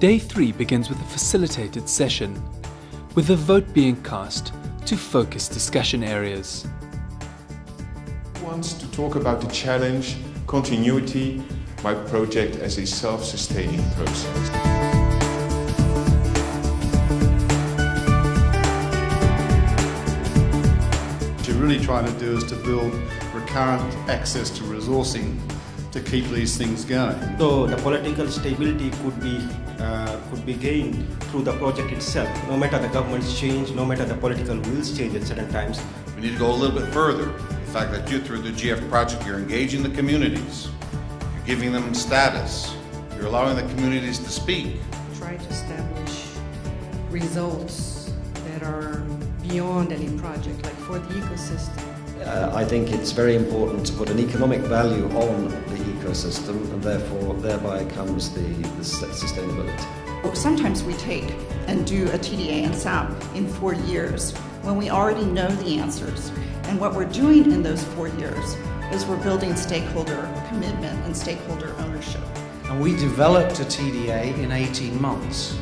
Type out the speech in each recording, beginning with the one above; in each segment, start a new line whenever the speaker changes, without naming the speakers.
Day 3 begins with a facilitated session, with a vote being cast to focus discussion areas.
Who wants to talk about the challenge, continuity, my project as a self-sustaining process?
What you're really trying to do is to build recurrent access to resourcing to keep these things going.
So the political stability could be gained through the project itself. No matter the government's change, no matter the political wills change at certain times.
We need to go a little bit further. The fact that you, through the GF project, you're engaging the communities, you're giving them status, you're allowing the communities to speak.
Try to establish results that are beyond any project, like for the ecosystem.
I think it's very important to put an economic value on the ecosystem, and therefore thereby comes the sustainability.
Sometimes we take and do a TDA and SAP in 4 years when we already know the answers. And what we're doing in those 4 years is we're building stakeholder commitment and stakeholder ownership.
And we developed a TDA in 18 months.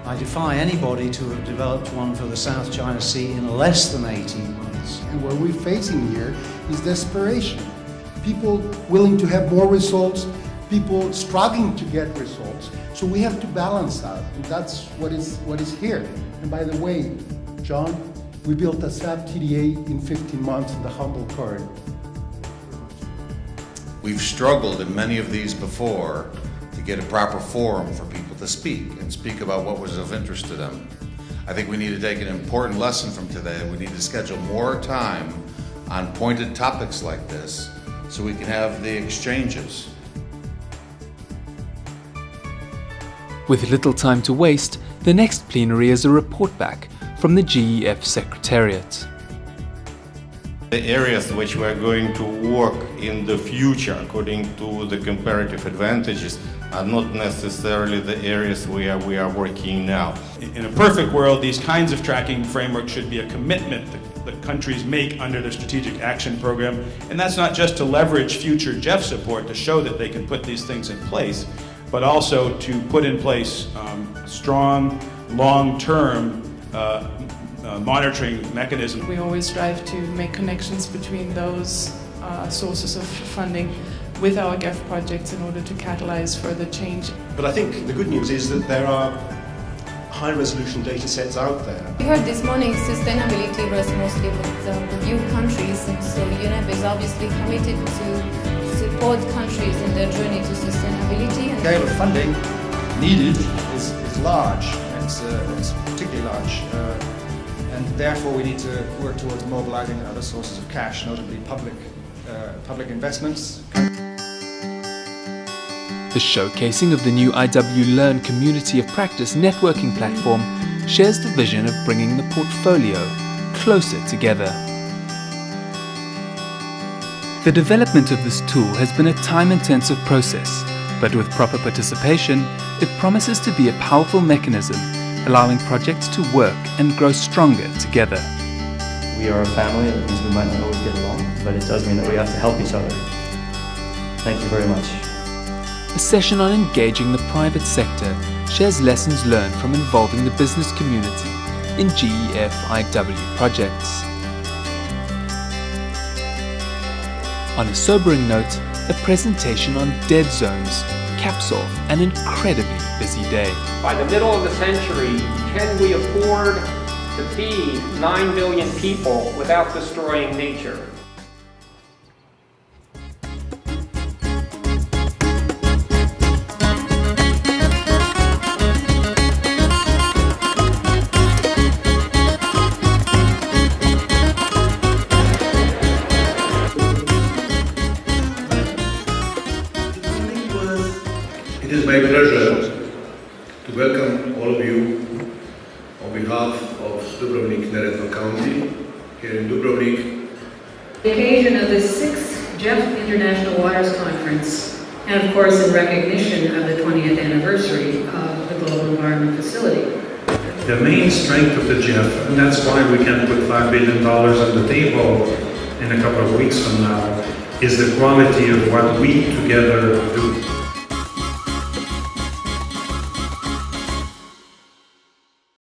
I defy anybody to have developed one for the South China Sea in less than 18 months.
And what we're facing here is desperation. People willing to have more results, people struggling to get results. So we have to balance out, and that's what is here. And by the way, John, we built a SAP TDA in 15 months in the humble current.
We've struggled in many of these before to get a proper forum for people to speak and speak about what was of interest to them. I think we need to take an important lesson from today. We need to schedule more time on pointed topics like this so we can have the exchanges.
With little time to waste, the next plenary is a report back from the GEF Secretariat.
The areas which we are going to work in the future according to the comparative advantages are not necessarily the areas where we are working now.
In a perfect world, these kinds of tracking frameworks should be a commitment that countries make under their strategic action program. And that's not just to leverage future GEF support to show that they can put these things in place, but also to put in place strong, long-term monitoring mechanism.
We always strive to make connections between those sources of funding with our GEF projects in order to catalyze further change.
But I think the good news is that there are high-resolution data sets out there.
We heard this morning sustainability was mostly with the new countries, and so UNEP is obviously committed to support countries in their journey to sustainability.
The scale of funding needed is large, and it's particularly large. And therefore we need to work towards mobilizing other sources of cash, notably public investments.
The showcasing of the new IW Learn Community of Practice networking platform shares the vision of bringing the portfolio closer together. The development of this tool has been a time-intensive process, but with proper participation, it promises to be a powerful mechanism, allowing projects to work and grow stronger together.
We are a family, that means we might not always get along, but it does mean that we have to help each other. Thank you very much.
A session on engaging the private sector shares lessons learned from involving the business community in GEF IW projects. On a sobering note, a presentation on dead zones caps off an incredibly busy day.
By the middle of the century, can we afford to feed 9 billion people without destroying nature?
It is my pleasure to welcome all of you on behalf of Dubrovnik, Neretva County, here in Dubrovnik.
The occasion of the 6th GEF International Waters Conference, and of course in recognition of the 20th anniversary of the Global Environment Facility.
The main strength of the GEF, and that's why we can put $5 billion on the table in a couple of weeks from now, is the quality of what we together do.